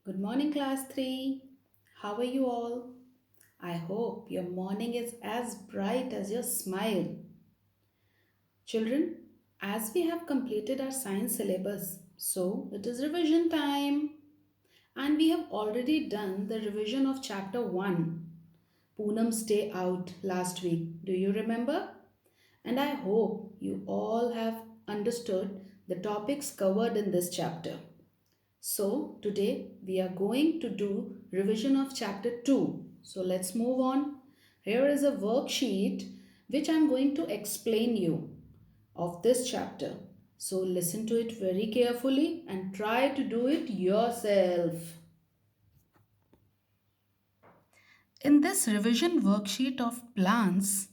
Good morning, class 3. How are you all? I hope your morning is as bright as your smile. Children, as we have completed our science syllabus, so it is revision time. And we have already done the revision of chapter 1, Poonam's Day Out, last week. Do you remember? And I hope you all have understood the topics covered in this chapter. So today we are going to do revision of chapter 2. So let's move on. Here is a worksheet which I am going to explain you of this chapter. So listen to it very carefully and try to do it yourself. In this revision worksheet of plants,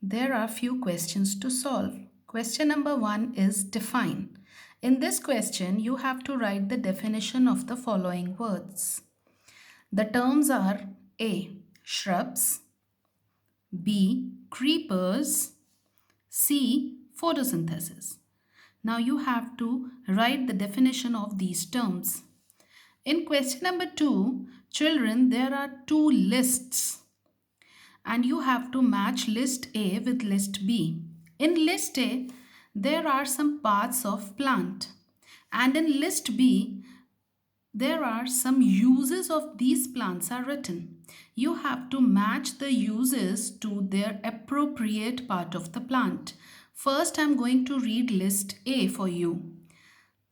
there are few questions to solve. Question number 1 is define. In this question, you have to write the definition of the following words. The terms are A. Shrubs, B. Creepers, C. Photosynthesis. Now you have to write the definition of these terms. In question number 2, children, there are two lists and you have to match list A with list B. In list A, there are some parts of plant and in list B, there are some uses of these plants are written. You have to match the uses to their appropriate part of the plant. First, I'm going to read list A for you.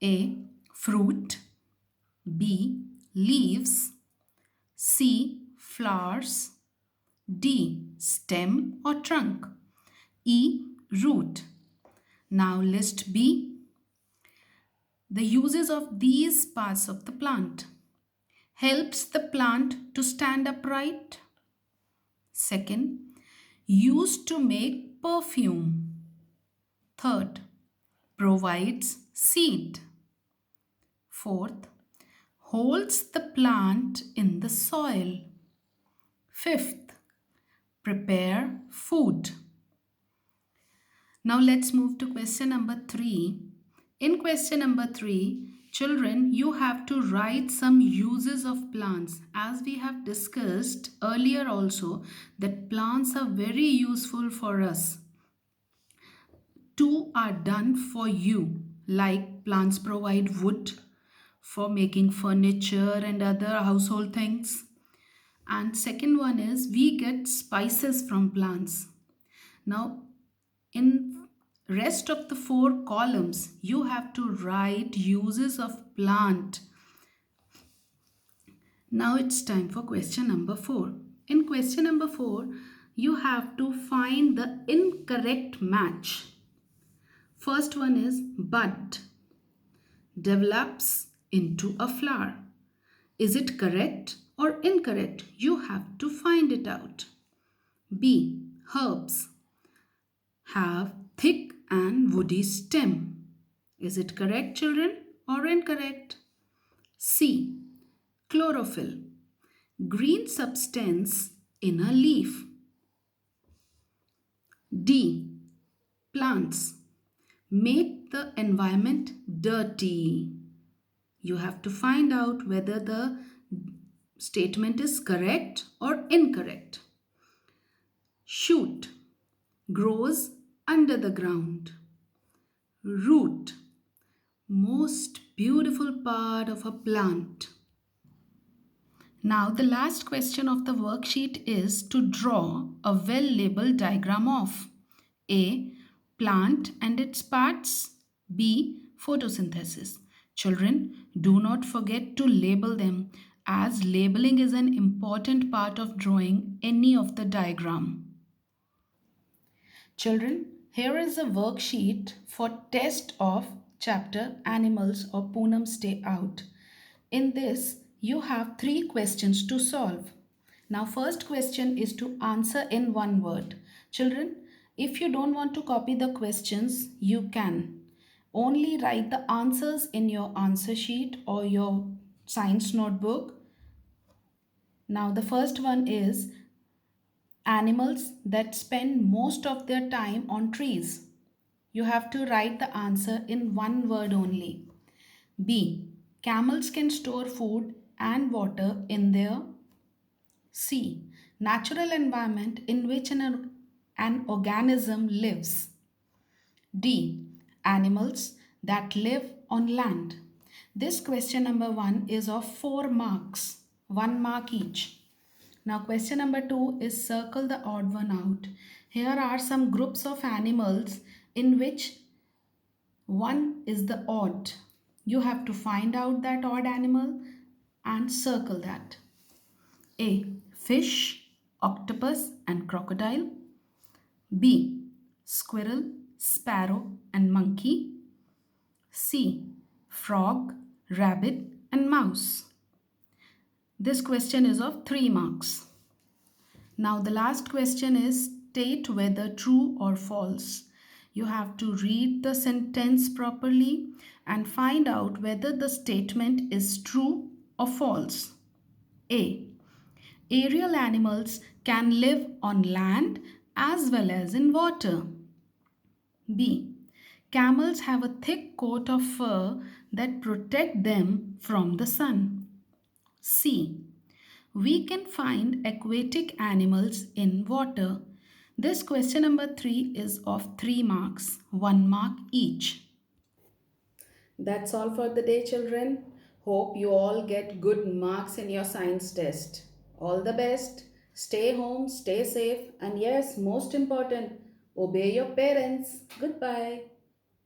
A. Fruit. B. Leaves. C. Flowers. D. Stem or trunk. E. Root. Now list B. The uses of these parts of the plant. Helps the plant to stand upright. Second, used to make perfume. Third, provides seed. Fourth, holds the plant in the soil. Fifth, prepare food. Now let's move to question number 3. In question number 3, children, you have to write some uses of plants. As we have discussed earlier also, that plants are very useful for us. Two are done for you, like plants provide wood for making furniture and other household things. And second one is we get spices from plants. Now, in rest of the four columns, you have to write uses of plant. Now it's time for question number 4. In question number 4, you have to find the incorrect match. First one is bud, develops into a flower. Is it correct or incorrect? You have to find it out. B. Herbs have thick and woody stem. Is it correct, children, or incorrect? C. Chlorophyll, green substance in a leaf. D. Plants make the environment dirty. You have to find out whether the statement is correct or incorrect. Shoot grows under the ground. Root, most beautiful part of a plant. Now, the last question of the worksheet is to draw a well labeled diagram of A. Plant and its parts, B. Photosynthesis. Children, do not forget to label them as labeling is an important part of drawing any of the diagram. Children, here is a worksheet for test of chapter Animals or Poonam's Day Out. In this, you have 3 questions to solve. Now, first question is to answer in one word. Children, if you don't want to copy the questions, you can. Only write the answers in your answer sheet or your science notebook. Now, the first one is animals that spend most of their time on trees. You have to write the answer in one word only. B. Camels can store food and water in their C. Natural environment in which an organism lives. D. Animals that live on land. This question number 1 is of 4 marks, 1 mark each. Now question number 2 is circle the odd one out. Here are some groups of animals in which one is the odd. You have to find out that odd animal and circle that. A. Fish, octopus and crocodile. B. Squirrel, sparrow and monkey. C. Frog, rabbit and mouse. This question is of 3 marks. Now the last question is state whether true or false. You have to read the sentence properly and find out whether the statement is true or false. A. Aerial animals can live on land as well as in water. B. Camels have a thick coat of fur that protect them from the sun. C. We can find aquatic animals in water. This question number 3 is of 3 marks, 1 mark each. That's all for the day, children. Hope you all get good marks in your science test. All the best. Stay home, stay safe, and yes, most important, obey your parents. Goodbye.